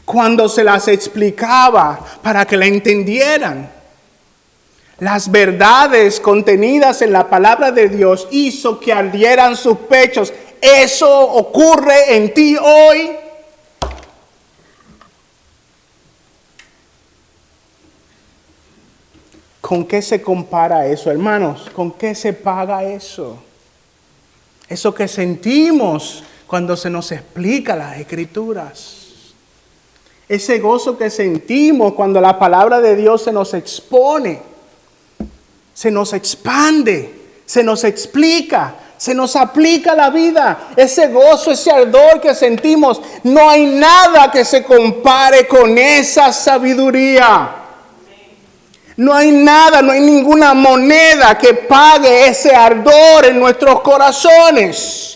Cuando se las explicaba para que la entendieran. Las verdades contenidas en la palabra de Dios hizo que ardieran sus pechos. ¿Eso ocurre en ti hoy? ¿Con qué se compara eso, hermanos? ¿Con qué se paga eso? Eso que sentimos cuando se nos explica las Escrituras. Ese gozo que sentimos cuando la palabra de Dios se nos expone. Se nos expande, se nos explica, se nos aplica a la vida. Ese gozo, ese ardor que sentimos, no hay nada que se compare con esa sabiduría. No hay nada, no hay ninguna moneda que pague ese ardor en nuestros corazones.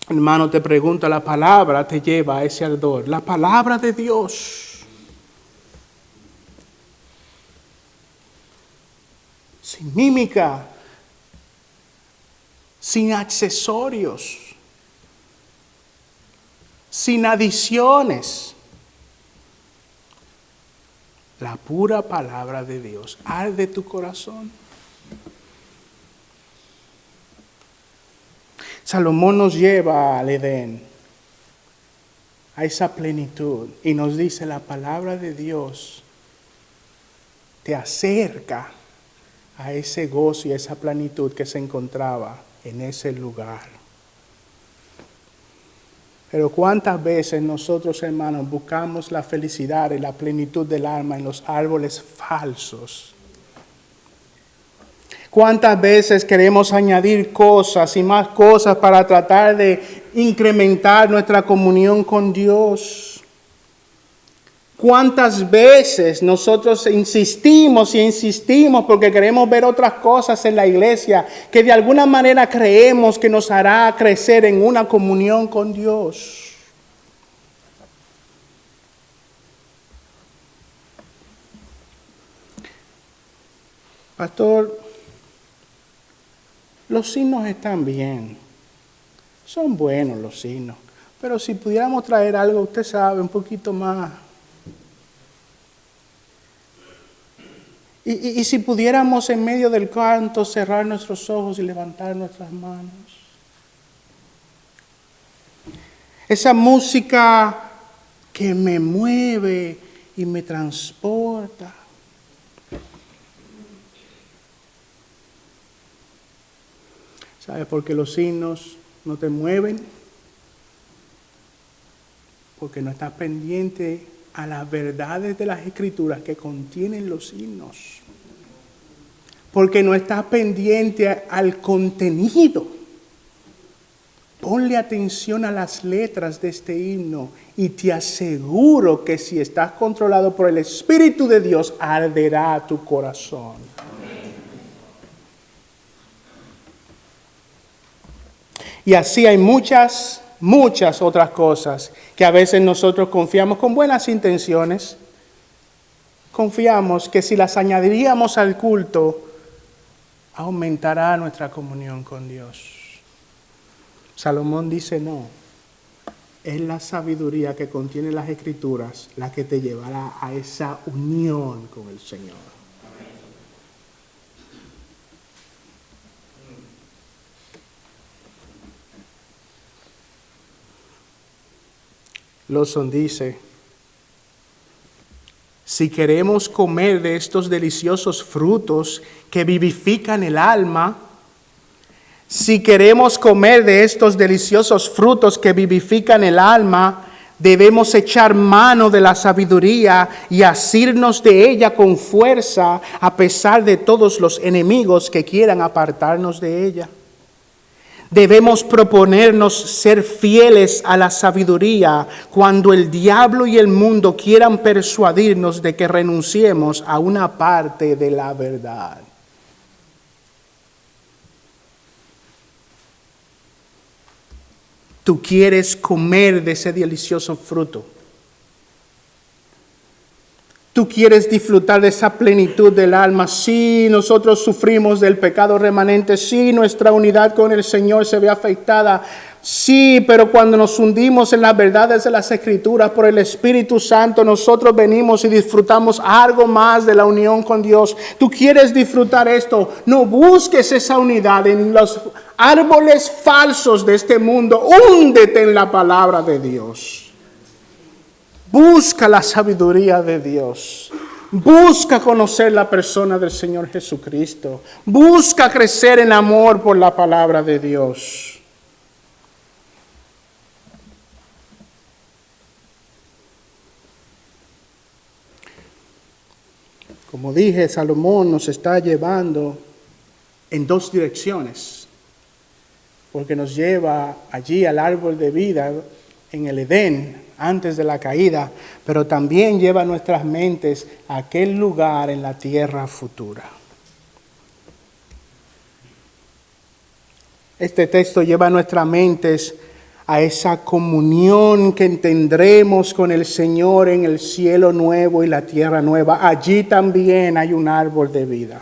Hermano, te pregunto, la palabra te lleva a ese ardor. La palabra de Dios. Sin mímica. Sin accesorios. Sin adiciones. La pura palabra de Dios. Arde tu corazón. Salomón nos lleva al Edén, a esa plenitud, y nos dice: la palabra de Dios te acerca a ese gozo y a esa plenitud que se encontraba en ese lugar. Pero cuántas veces nosotros, hermanos, buscamos la felicidad y la plenitud del alma en los árboles falsos. ¿Cuántas veces queremos añadir cosas y más cosas para tratar de incrementar nuestra comunión con Dios? ¿Cuántas veces nosotros insistimos y insistimos porque queremos ver otras cosas en la iglesia que de alguna manera creemos que nos hará crecer en una comunión con Dios? Pastor, Los himnos están bien. Son buenos los himnos. Pero si pudiéramos traer algo, usted sabe, un poquito más. Y si pudiéramos en medio del canto cerrar nuestros ojos y levantar nuestras manos. Esa música que me mueve y me transporta. ¿Sabes por qué los himnos no te mueven? Porque no estás pendiente a las verdades de las Escrituras que contienen los himnos. Porque no estás pendiente al contenido. Ponle atención a las letras de este himno y te aseguro que si estás controlado por el Espíritu de Dios, arderá tu corazón. Y así hay muchas otras cosas que a veces nosotros confiamos con buenas intenciones. Confiamos que si las añadiríamos al culto, aumentará nuestra comunión con Dios. Salomón dice no. Es la sabiduría que contiene las Escrituras la que te llevará a esa unión con el Señor. Lawson dice, si queremos comer de estos deliciosos frutos que vivifican el alma, si queremos comer de estos deliciosos frutos que vivifican el alma, debemos echar mano de la sabiduría y asirnos de ella con fuerza a pesar de todos los enemigos que quieran apartarnos de ella. Debemos proponernos ser fieles a la sabiduría cuando el diablo y el mundo quieran persuadirnos de que renunciemos a una parte de la verdad. Tú quieres comer de ese delicioso fruto. Tú quieres disfrutar de esa plenitud del alma. Sí, nosotros sufrimos del pecado remanente. Sí, nuestra unidad con el Señor se ve afectada. Sí, pero cuando nos hundimos en las verdades de las Escrituras por el Espíritu Santo, nosotros venimos y disfrutamos algo más de la unión con Dios. Tú quieres disfrutar esto. No busques esa unidad en los árboles falsos de este mundo. Húndete en la palabra de Dios. Busca la sabiduría de Dios. Busca conocer la persona del Señor Jesucristo. Busca crecer en amor por la palabra de Dios. Como dije, Salomón nos está llevando en dos direcciones. Porque nos lleva allí al árbol de vida en el Edén, antes de la caída, pero también lleva nuestras mentes a aquel lugar en la tierra futura. Este texto lleva nuestras mentes a esa comunión que tendremos con el Señor en el cielo nuevo y la tierra nueva. Allí también hay un árbol de vida.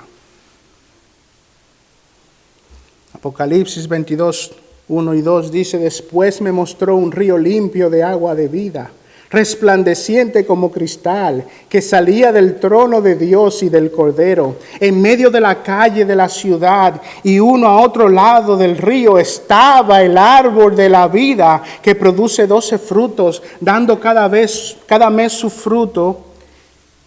Apocalipsis 22, 1 y 2 dice, después me mostró un río limpio de agua de vida, resplandeciente como cristal, que salía del trono de Dios y del Cordero. En medio de la calle de la ciudad y uno a otro lado del río estaba el árbol de la vida, que produce 12 frutos, dando cada mes su fruto,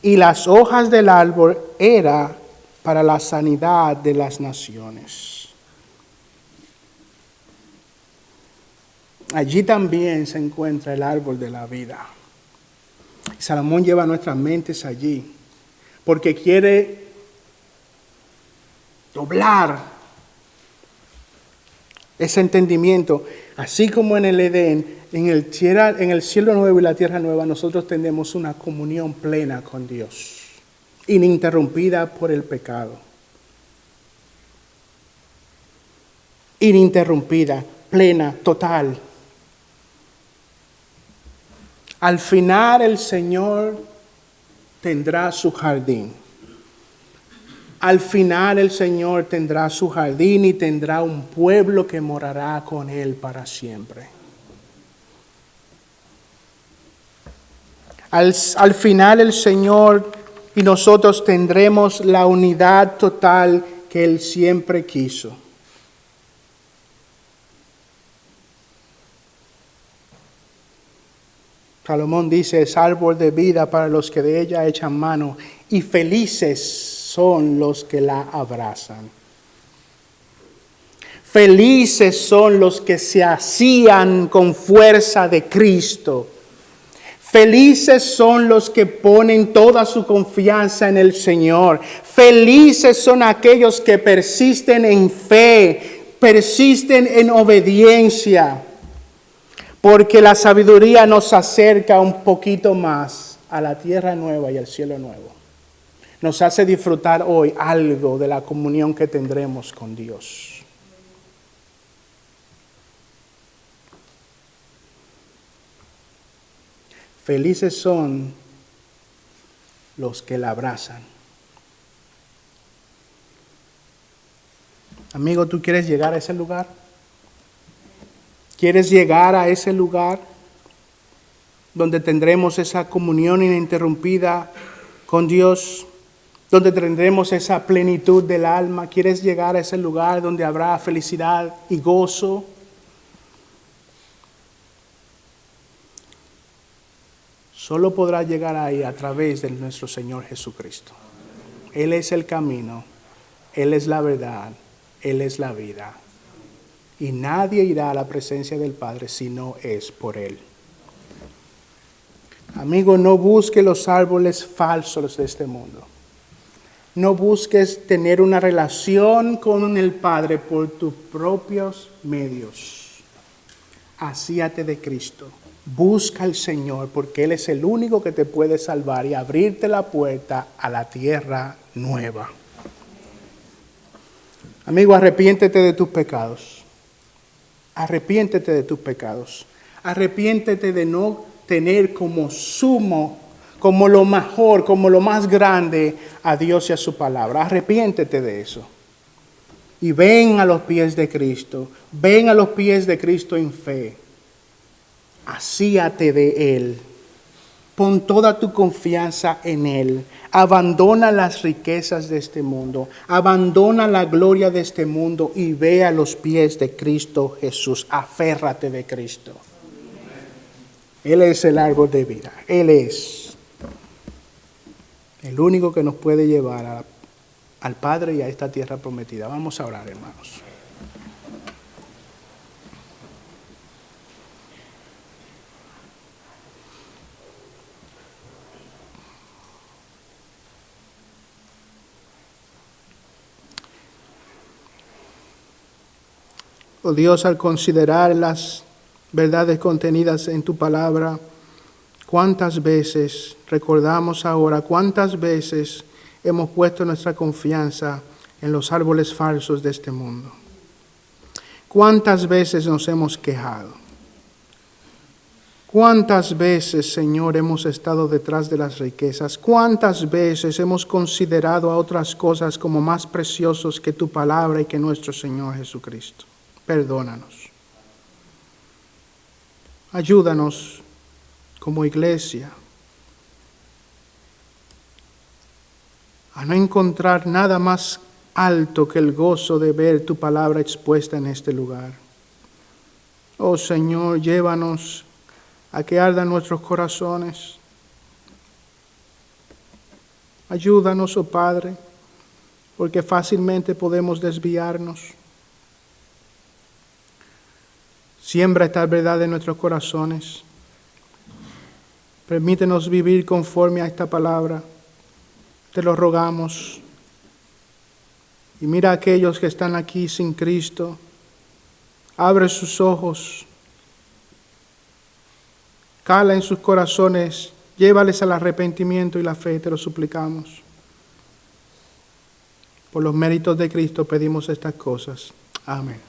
y las hojas del árbol era para la sanidad de las naciones. Allí también se encuentra el árbol de la vida. Salomón lleva nuestras mentes allí porque quiere doblar ese entendimiento. Así como en el Edén, en el cielo nuevo y la tierra nueva, nosotros tenemos una comunión plena con Dios, ininterrumpida por el pecado. Ininterrumpida, plena, total. Al final el Señor tendrá su jardín. Al final el Señor tendrá su jardín y tendrá un pueblo que morará con Él para siempre. Al final el Señor y nosotros tendremos la unidad total que Él siempre quiso. Salomón dice, es árbol de vida para los que de ella echan mano, y felices son los que la abrazan. Felices son los que se hacían con fuerza de Cristo. Felices son los que ponen toda su confianza en el Señor. Felices son aquellos que persisten en fe, persisten en obediencia. Porque la sabiduría nos acerca un poquito más a la tierra nueva y al cielo nuevo. Nos hace disfrutar hoy algo de la comunión que tendremos con Dios. Felices son los que la abrazan. Amigo, ¿tú quieres llegar a ese lugar? ¿Quieres llegar a ese lugar donde tendremos esa comunión ininterrumpida con Dios? Donde tendremos esa plenitud del alma. ¿Quieres llegar a ese lugar donde habrá felicidad y gozo? Solo podrás llegar ahí a través de nuestro Señor Jesucristo. Él es el camino, Él es la verdad, Él es la vida. Y nadie irá a la presencia del Padre si no es por Él. Amigo, no busques los árboles falsos de este mundo. No busques tener una relación con el Padre por tus propios medios. Asíate de Cristo. Busca al Señor porque Él es el único que te puede salvar y abrirte la puerta a la tierra nueva. Amigo, arrepiéntete de tus pecados. Arrepiéntete de tus pecados. Arrepiéntete de no tener como sumo, como lo mejor, como lo más grande a Dios y a su palabra. Arrepiéntete de eso. Y ven a los pies de Cristo. Ven a los pies de Cristo en fe. Asíate de Él. Pon toda tu confianza en Él. Abandona las riquezas de este mundo. Abandona la gloria de este mundo y ve a los pies de Cristo Jesús. Aférrate de Cristo. Él es el árbol de vida. Él es el único que nos puede llevar al Padre y a esta tierra prometida. Vamos a orar, hermanos. Oh Dios, al considerar las verdades contenidas en tu palabra, cuántas veces recordamos ahora, cuántas veces hemos puesto nuestra confianza en los árboles falsos de este mundo. Cuántas veces nos hemos quejado. Cuántas veces, Señor, hemos estado detrás de las riquezas. Cuántas veces hemos considerado a otras cosas como más preciosos que tu palabra y que nuestro Señor Jesucristo. Perdónanos. Ayúdanos como iglesia a no encontrar nada más alto que el gozo de ver tu palabra expuesta en este lugar. Oh Señor, llévanos a que ardan nuestros corazones. Ayúdanos, oh Padre, porque fácilmente podemos desviarnos. Siembra esta verdad en nuestros corazones. Permítenos vivir conforme a esta palabra. Te lo rogamos. Y mira a aquellos que están aquí sin Cristo. Abre sus ojos. Cala en sus corazones. Llévales al arrepentimiento y la fe, te lo suplicamos. Por los méritos de Cristo pedimos estas cosas. Amén.